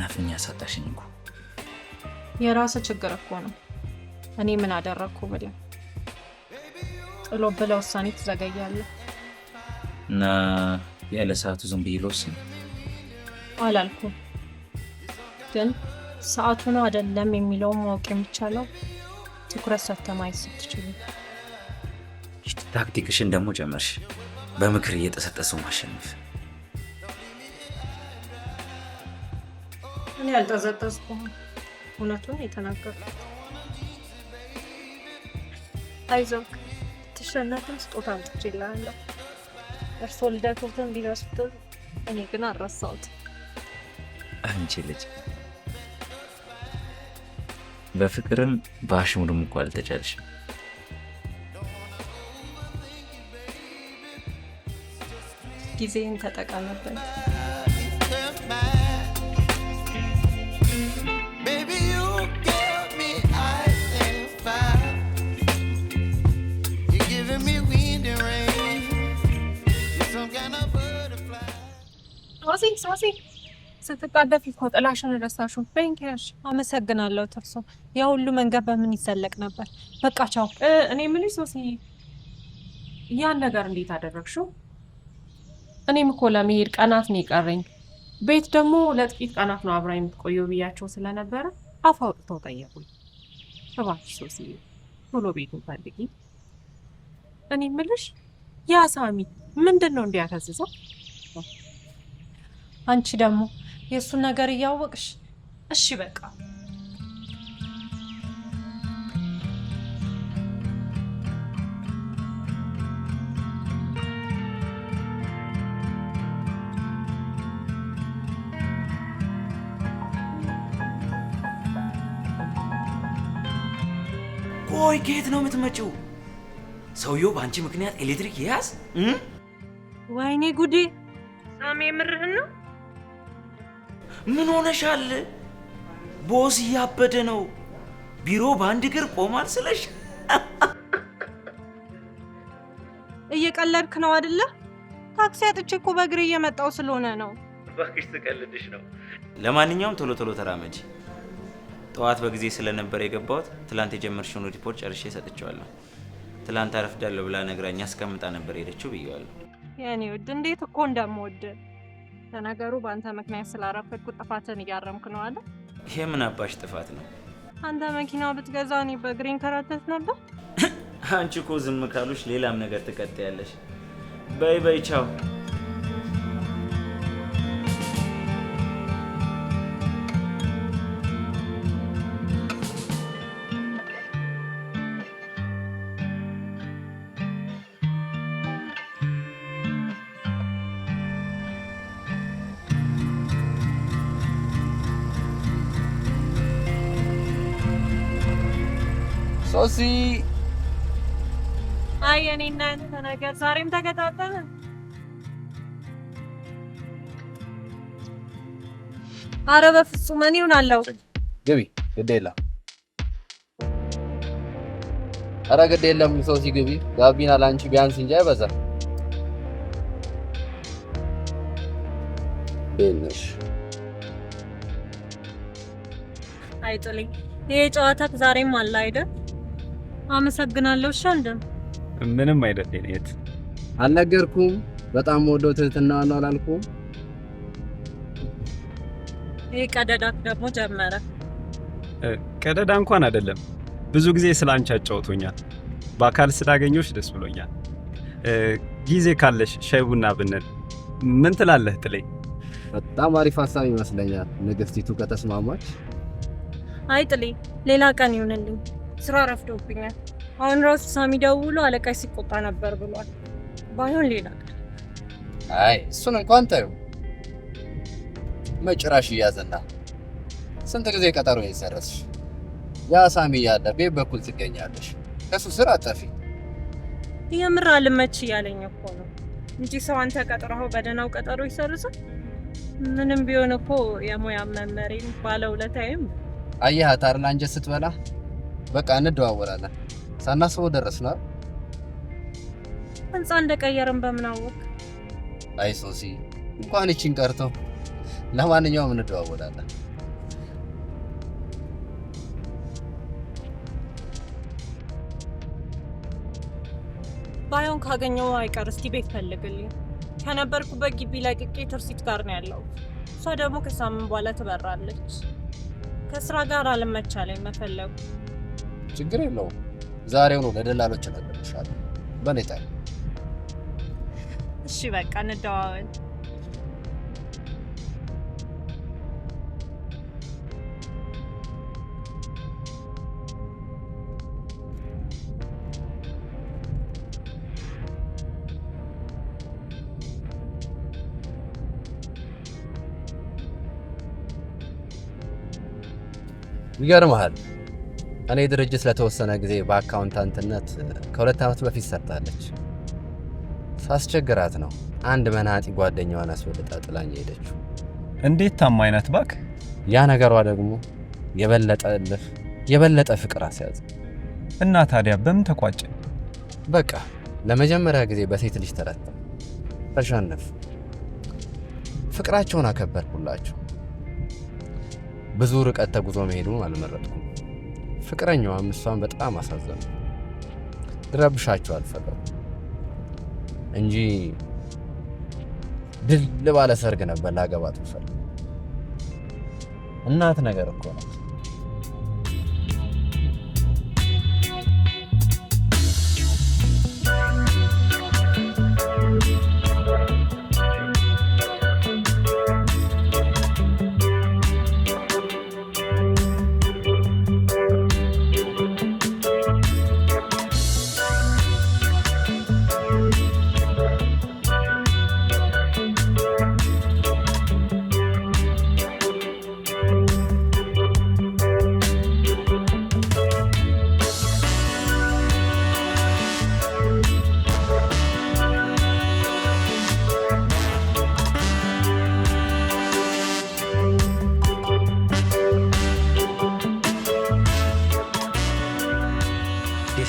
አፈናፍኛ ያሳጣሽኝ እኮ። የራስ ችግር እኮ ነው። እኔ ምን አደረኩ ብለህ ጥሎ ብለው ውሳኔ ትዘገያለህ እና ያለ ሰዓቱ ዝም ብዬ ልወስን አላልኩም። ግን ሰዓቱ ነው አይደለም የሚለውን ማወቅ የሚቻለው ትኩረት ሰጥተህ ማየት ስትችል። ታክቲክሽን ደግሞ ጀመርሽ፣ በምክር እየጠሰጠሰው ማሸነፍ። እኔ አልጠዘጠዝኩም፣ እውነቱን የተናገርኩት። አይዞህ፣ ትሸነፍም ስጦታ አምጥቼልሃለሁ። እርስዎ ልደቱን ቢረሱት እኔ ግን አልረሳሁትም። አንቺ ልጅ በፍቅርም በአሽሙርም እኮ አልተቻልሽም። ጊዜን ተጠቀምበት። ሶሲ ስትቃደፊ እኮ ጥላሽን ረሳሽው። በእንኪያሽ አመሰግናለሁ። ትርሶ ያ ሁሉ መንገድ በምን ይዘለቅ ነበር? በቃ ቻው። እኔ ምን ሶሲ፣ ያን ነገር እንዴት አደረግሽው? እኔም እኮ ለመሄድ ቀናት ነው የቀረኝ። ቤት ደግሞ ለጥቂት ቀናት ነው አብራ የምትቆየው ብያቸው ስለነበረ አፍ አውጥተው ጠየቁኝ። እባክሽ ሶሲ ቶሎ ቤቱን ፈልጊ። እኔ ምልሽ ያ ሳሚ ምንድን ነው እንዲያከዝዘው? አንቺ ደግሞ የእሱን ነገር እያወቅሽ እሺ በቃ ቆይ ከየት ነው የምትመጪው? ሰውየው በአንቺ ምክንያት ኤሌክትሪክ ይያዝ? ወይኔ ጉዴ! ሳሚ የምርህን ነው? ምን ሆነሻል? ቦስ እያበደ ነው። ቢሮ በአንድ እግር ቆማል ስለሽ። እየቀለድክ ነው አይደለ? ታክሲ አጥቼ እኮ በእግሬ እየመጣው ስለሆነ ነው። እባክሽ ትቀልድሽ ነው። ለማንኛውም ቶሎ ቶሎ ተራመጂ። ጠዋት በጊዜ ስለነበር የገባሁት ትላንት የጀመርሽውን ሪፖርት ጨርሼ ሰጥቼዋለሁ። ትላንት አረፍዳለሁ ብላ ነግራኛ አስቀምጣ ነበር ሄደችው ብዬዋለሁ። የኔ ውድ እንዴት እኮ እንደምወድ። ለነገሩ በአንተ ምክንያት ስላረፈድኩ ጥፋትን እያረምክ ነው አለ። ይሄ ምን አባሽ ጥፋት ነው? አንተ መኪናው ብትገዛ እኔ በእግሬን ከራተት ነበር። አንቺ እኮ ዝም ካሉሽ ሌላም ነገር ትቀጥያለሽ። በይ በይ ቻው። ሶሲ አይ እኔ እና አንተ ነገር ዛሬም ተገጣጠመ። ኧረ በፍጹም እኔ እሆናለሁ። ግቢ፣ ግድ የለም። ኧረ ግድ የለም ሶሲ ግቢ። ጋቢና ላንቺ ቢያንስ እንጂ አይበዛም። በእነሽ አይጥልኝ። ይሄ ጨዋታ ዛሬም አለ አይደል? አመሰግናለሁ። እሺ አንደም ምንም አይደል የኔት። አልነገርኩም? በጣም ወደው ትህትና ነው አላልኩም? ይሄ ቀደዳት ደግሞ ጀመረ። ቀደዳ እንኳን አይደለም፣ ብዙ ጊዜ ስላንቺ አጫውቶኛል። በአካል ስላገኘሁሽ ደስ ብሎኛል። ጊዜ ካለሽ ሻይ ቡና ብንል ምን ትላለህ ጥለኝ? በጣም አሪፍ ሀሳብ ይመስለኛል። ንግስቲቱ ከተስማማች። አይ ጥሌ፣ ሌላ ቀን ይሁንልኝ። ስራ ረፍዶብኛል። አሁን ራሱ ሳሚ ደውሎ አለቃሽ ሲቆጣ ነበር ብሏል። ባይሆን ሌላ ቀን። አይ እሱን እንኳን ታዩ መጭራሽ ያዘና ስንት ጊዜ ቀጠሮ ይሰረስሽ? ያ ሳሚ ያለ ቤት በኩል ትገኛለሽ። ከሱ ስራ አጠፊ። የምር አልመች እያለኝ እኮ ነው እንጂ ሰው አንተ ቀጥረኸው በደህናው ቀጠሮ ይሰርሳል? ምንም ቢሆን እኮ የሙያ መመሪያ ባለውለታዬም። አየህ አይደል አንጀት ስትበላ። በቃ እንደዋወላለን። ሳናስበው ደረስና ህንጻ እንደቀየርን በምን አወቅ? አይ ሶሲ እንኳን እቺን ቀርቶ። ለማንኛውም እንደዋወላለን። ባይሆን ካገኘው አይቀር እስቲ ቤት ፈልግልኝ። ከነበርኩበት ግቢ ለቅቄ ትርሲት ጋር ነው ያለው። እሷ ደግሞ ከሳምንት በኋላ ትበራለች። ከስራ ጋር አልመቻለኝ መፈለጉ። ችግር የለውም። ዛሬውኑ ለደላሎች እነግርልሻለሁ። በኔ ታይ። እሺ በቃ እንደዋወል። ይገርምሃል፣ እኔ ድርጅት ለተወሰነ ጊዜ በአካውንታንትነት ከ2 ዓመት በፊት ሰርታለች። ሳስቸግራት ነው አንድ መናጢ ጓደኛዋን አስወልጣ ጥላኝ ሄደችው። እንዴት ታማኝ ናት ባክ! ያ ነገሯ ደግሞ የበለጠ ፍቅር አስያዘ። እና ታዲያ በምን ተቋጨ? በቃ ለመጀመሪያ ጊዜ በሴት ልጅ ተሸነፉ። ፍቅራቸውን አከበርኩላቸው። ብዙ ርቀት ተጉዞ መሄዱን አልመረጥኩም። ፍቅረኛዋም እሷን በጣም አሳዘኑ። ልረብሻቸው አልፈለኩም እንጂ ድል ባለ ሰርግ ነበር ላገባት ፈለኩ። እናት ነገር እኮ ነው።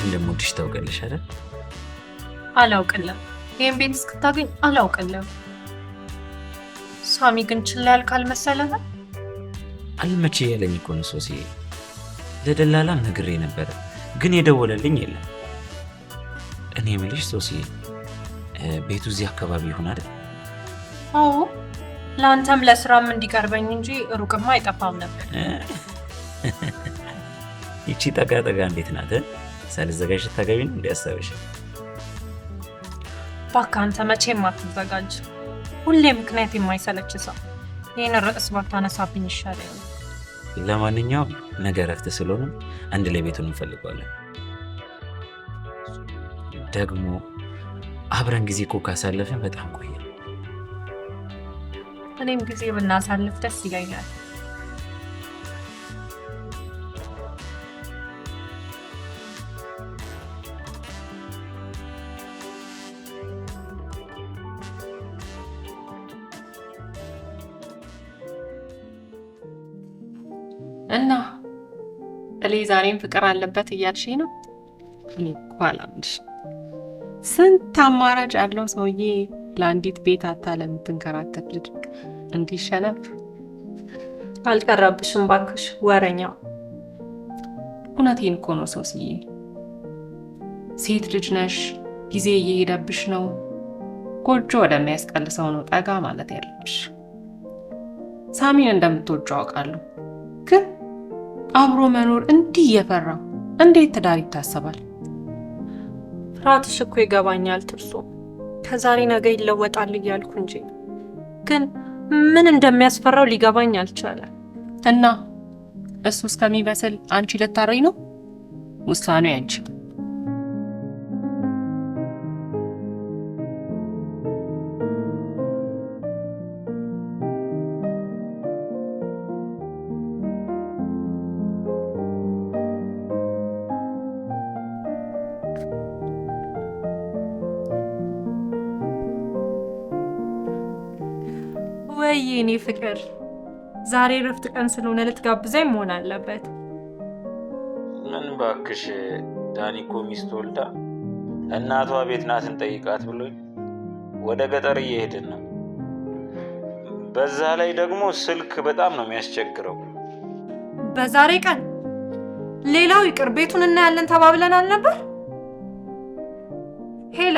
እንደምወድሽ ታውቂያለሽ አይደል? አላውቅልም። ይሄን ቤት እስክታገኝ አላውቅልም። ሳሚ ግን ችላ ያልካል መሰለህ? አልመቼ ያለኝ እኮ ነው ሶሲ። ለደላላም ነግሬ ነበር ግን የደወለልኝ የለም። እኔ የምልሽ ሶሲ፣ ቤቱ እዚህ አካባቢ ይሆን አይደል? አዎ፣ ለአንተም ለስራም እንዲቀርበኝ እንጂ ሩቅማ አይጠፋም ነበር። ይቺ ጠጋ እንዴት ናት? ሳልዘጋጅ ታገቢ ነው እንዲያሳብሽ። እባክህ አንተ መቼም አትዘጋጅ። ሁሌ ምክንያት የማይሰለች ሰው። ይህን ርዕስ ባታነሳብኝ ይሻላል። ለማንኛውም ነገ እረፍት ስለሆነ አንድ ላይ ቤቱን እንፈልገዋለን። ደግሞ አብረን ጊዜ እኮ ካሳለፍን በጣም ቆየ። እኔም ጊዜ ብናሳልፍ ደስ ይለኛል። እና እኔ ዛሬም ፍቅር አለበት እያልሽኝ ነው? እኔ እኮ አላምንሽ። ስንት አማራጭ ያለው ሰውዬ ለአንዲት ቤት አታ ለምትንከራተት ልጅ እንዲሸነፍ። አልቀረብሽም ባክሽ ወረኛው። እውነቴን እኮ ነው ሶስዬ። ሴት ልጅ ነሽ፣ ጊዜ እየሄደብሽ ነው። ጎጆ ወደሚያስቀልሰው ነው ጠጋ ማለት ያለብሽ። ሳሚን እንደምትወጂው አውቃለሁ፣ ግን አብሮ መኖር እንዲህ እየፈራው እንዴት ትዳር ይታሰባል? ፍርሃትሽ እኮ ይገባኛል ትርሱ። ከዛሬ ነገ ይለወጣል እያልኩ እንጂ ግን ምን እንደሚያስፈራው ሊገባኝ አልቻለም። እና እሱ እስከሚበስል አንቺ ልታረኝ ነው? ውሳኔው ያንቺ። የኔ ፍቅር ዛሬ ረፍት ቀን ስለሆነ ልትጋብዘኝ መሆን አለበት። ምን ባክሽ፣ ዳኒ እኮ ሚስት ወልዳ እናቷ ቤት ናት እንጠይቃት ብሎኝ ወደ ገጠር እየሄድን ነው። በዛ ላይ ደግሞ ስልክ በጣም ነው የሚያስቸግረው። በዛሬ ቀን ሌላው ይቅር ቤቱን እናያለን ተባብለን አልነበር? ሄሎ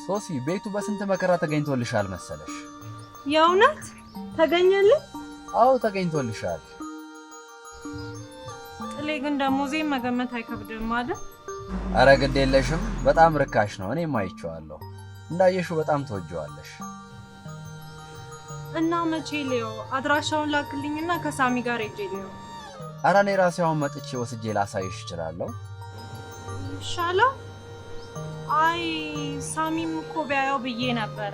ሶሲ ቤቱ በስንት መከራ ተገኝቶልሻል መሰለሽ? የእውነት ተገኘልኝ? አዎ ተገኝቶልሻል። ጥሌ ግን ደሞዜን መገመት አይከብድም አይደል? አረ ግድ የለሽም፣ በጣም ርካሽ ነው። እኔም አይቼዋለሁ። እንዳየሽው በጣም ተወጂዋለሽ። እና መቼ ሊዮ አድራሻውን ላክልኝና ከሳሚ ጋር ሄጄ ሊዮ። አረ እኔ ራሴ አሁን መጥቼ ወስጄ ላሳይሽ እችላለሁ። ይሻላል። አይ ሳሚም እኮ ቢያየው ብዬ ነበረ።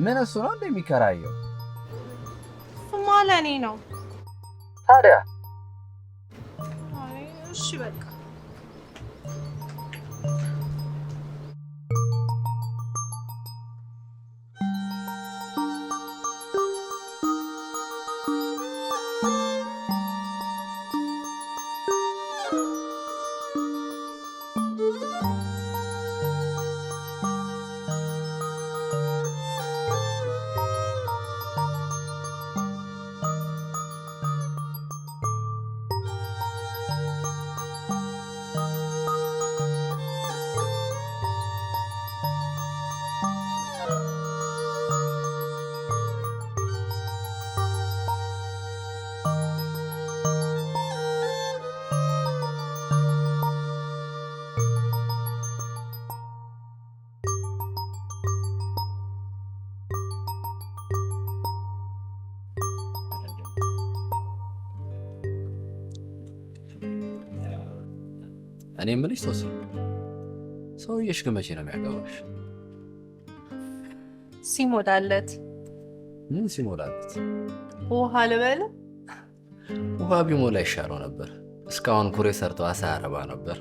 ምን እሱ ነው እንደሚከራየው? እሱማ ለእኔ ነው። ታዲያ አይ እሺ በቃ እኔ የምልሽ ሶሲ፣ ሰውዬሽ ግን መቼ ነው የሚያገባሽ? ሲሞላለት። ምን ሲሞላለት? ውሃ ልበል? ውሃ ቢሞላ ይሻለው ነበር። እስካሁን ኩሬ ሰርቶ አሳ ያረባ ነበር።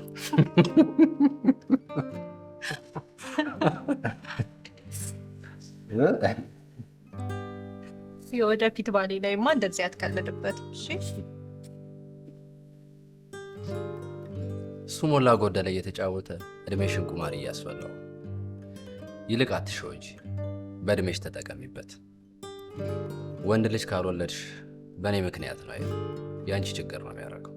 የወደፊት ባሌ ላይማ እንደዚህ አትቀልድበት እሺ? እሱ ሞላ ጎደለ እየተጫወተ እድሜሽን ቁማር እያስበላው። ይልቅ አትሸው እንጂ በእድሜሽ ተጠቀሚበት። ወንድ ልጅ ካልወለድሽ በእኔ ምክንያት ነው አይደል? ያንቺ ችግር ነው የሚያደርገው።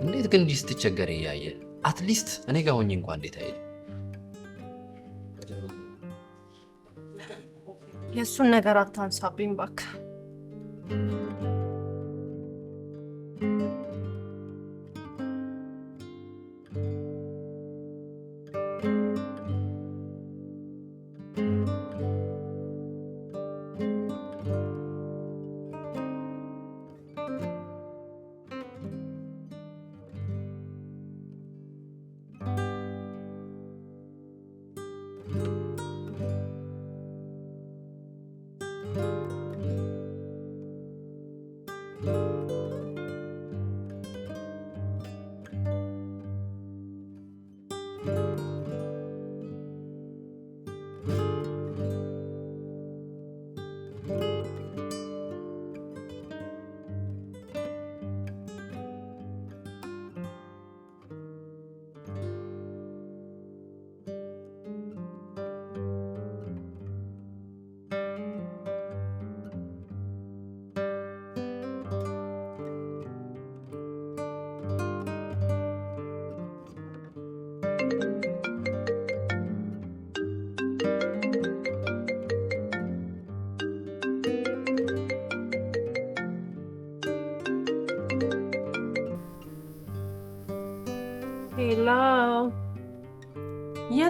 እንዴት ግን እንዲህ ስትቸገር እያየ አትሊስት እኔ ጋር ሆኜ እንኳን እንዴት አይል? የእሱን ነገር አታንሳብኝ እባክህ።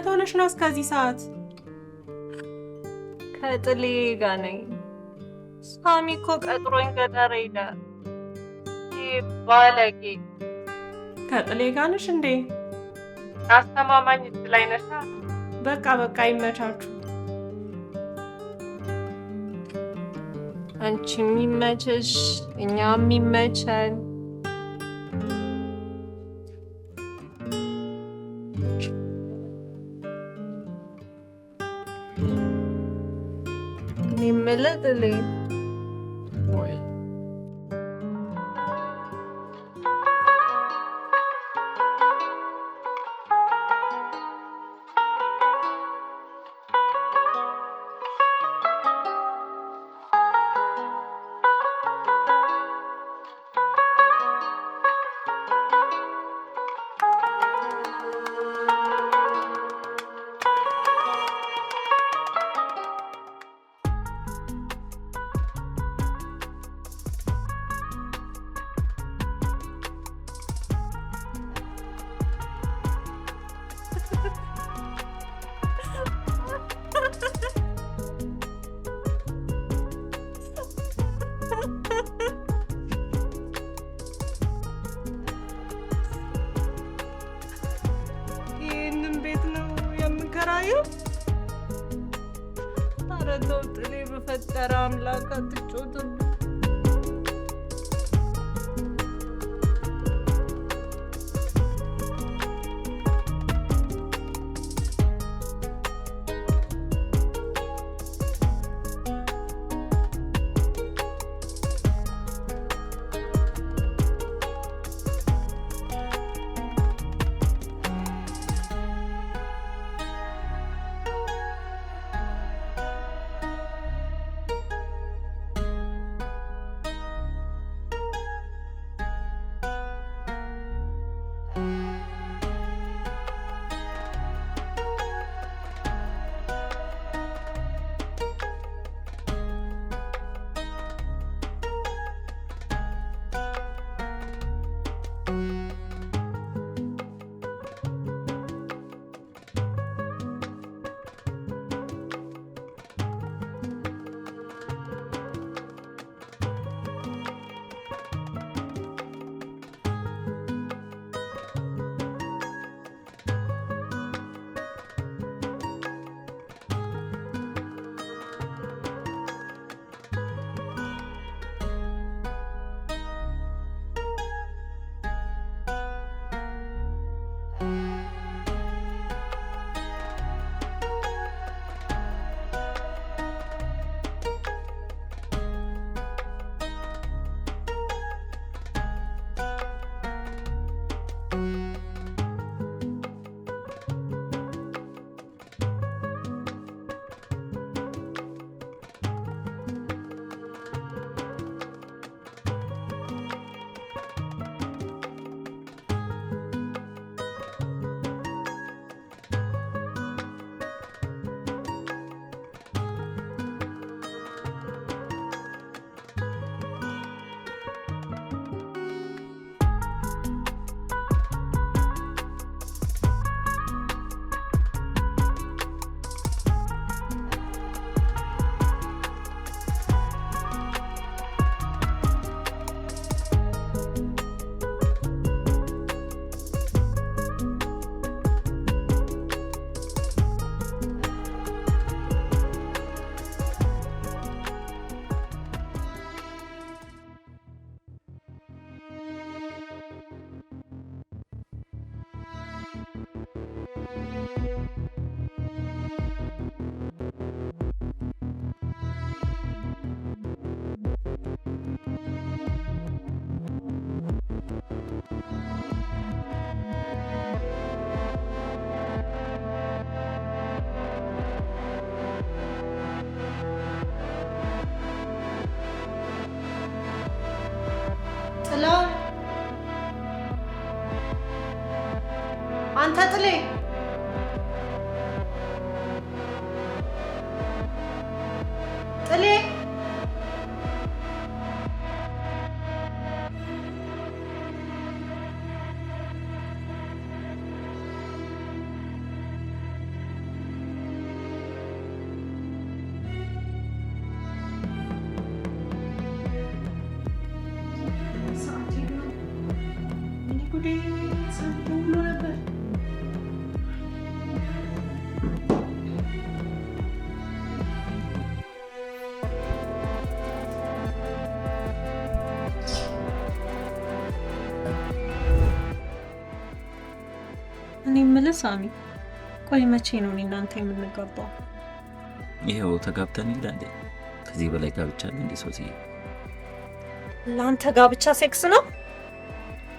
የት ሆነሽ ነው እስከዚህ ሰዓት? ከጥሌ ጋር ነኝ። ሳሚ እኮ ቀጥሮኝ ገጠር ሄደ። ባለጌ። ከጥሌ ጋር ነሽ እንዴ? አስተማማኝ እድል አይነሳ። በቃ ይመቻችሁ። አንቺ የሚመችሽ እኛ የሚመቸን። የሚመለጥልኝ ወይ ይህንን ቤት ነው የምንከራየው? ኧረ ተው ጥሌ፣ በፈጠረ አምላክ አትጮትም። አንተ ጥሌ ጥሌ እኔ የምልህ ሳሚ፣ ቆይ መቼ ነው እኔ እናንተ የምንጋባው? ይኸው ተጋብተን እንዴ? ከዚህ በላይ ጋብቻ አለ እንዴ ሶሲ? ለአንተ ጋብቻ ሴክስ ነው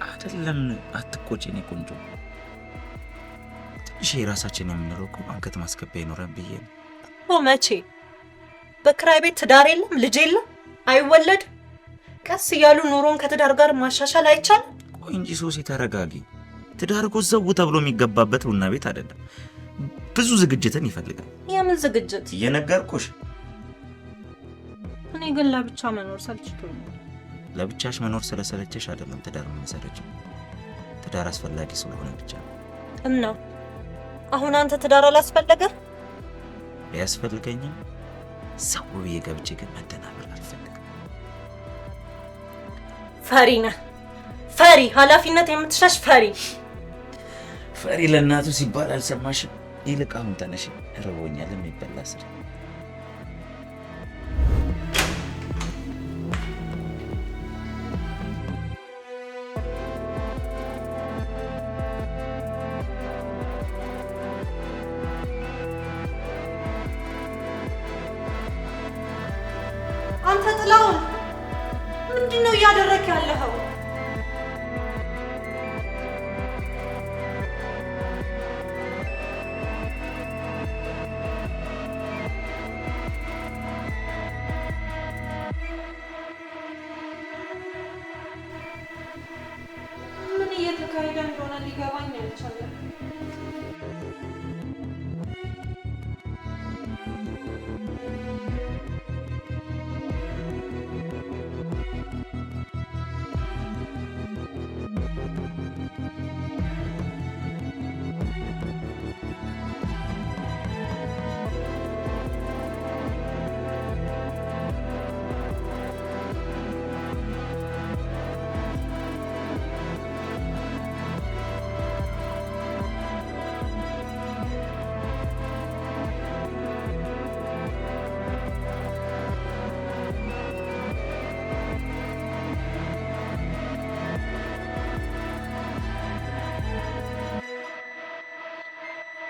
አይደለም? አትቆጪ የኔ ቆንጆ። ትንሽ የራሳችን የምንለው እኮ አንገት ማስገቢያ ይኖረን ብዬ ነው። መቼ? በክራይ ቤት ትዳር የለም፣ ልጅ የለም፣ አይወለድ። ቀስ እያሉ ኑሮን ከትዳር ጋር ማሻሻል አይቻልም? ቆይ እንጂ ሶሲ ተረጋጊ። ትዳር እኮ ዘው ተብሎ የሚገባበት ቡና ቤት አይደለም። ብዙ ዝግጅትን ይፈልጋል። የምን ዝግጅት? እየነገርኩሽ። እኔ ግን ለብቻ መኖር ሰልችቶኛል። ለብቻሽ መኖር ስለሰለቸሽ አይደለም ትዳር መሰረችው። ትዳር አስፈላጊ ስለሆነ ብቻ እና አሁን አንተ ትዳር አላስፈለገ? ቢያስፈልገኝም ሰው ብዬ ገብቼ ግን መደናበር አልፈልግም። ፈሪ ነህ፣ ፈሪ፣ ኃላፊነት የምትሻሽ ፈሪ። ፈሪ ለእናቱ ሲባል አልሰማሽም? ይልቅ አሁን ተነሽ፣ እርቦኛል፣ የሚበላ ስራ። አንተ ጥላውን ምንድን ነው እያደረክ ያለኸው? ምን እየተካሄደ እንደሆነ ሊገባኝ አልቻለም።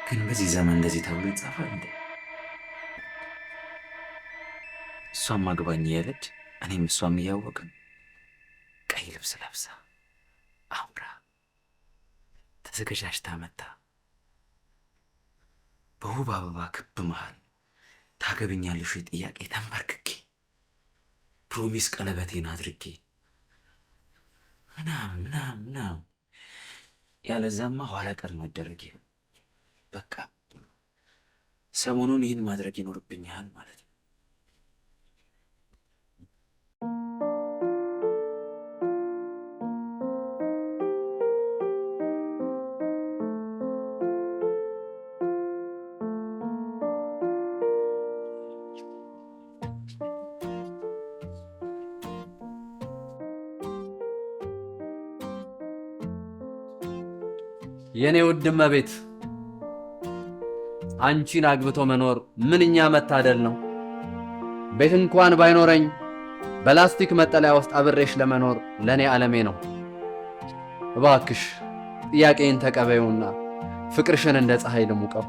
ግን በዚህ ዘመን እንደዚህ ተብሎ ይጻፋል እንዴ? እሷም አግባኝ እያለች እኔም እሷም እያወቅን ቀይ ልብስ ለብሳ አምራ ተዘገጃጅታ መታ በውብ አበባ ክብ መሃል ታገብኛለሽ ወይ ጥያቄ ተንበርክኬ ፕሮሚስ ቀለበቴን አድርጌ ምናምን ያለዛማ ኋላ ቀር መደረጌ በቃ ሰሞኑን ይህን ማድረግ ይኖርብኛል ማለት ነው። የኔ ውድ እመቤት አንቺን አግብቶ መኖር ምንኛ መታደል ነው። ቤት እንኳን ባይኖረኝ በላስቲክ መጠለያ ውስጥ አብሬሽ ለመኖር ለኔ ዓለሜ ነው። እባክሽ ጥያቄን ተቀበዩና ፍቅርሽን እንደ ፀሐይ ልሙቀው።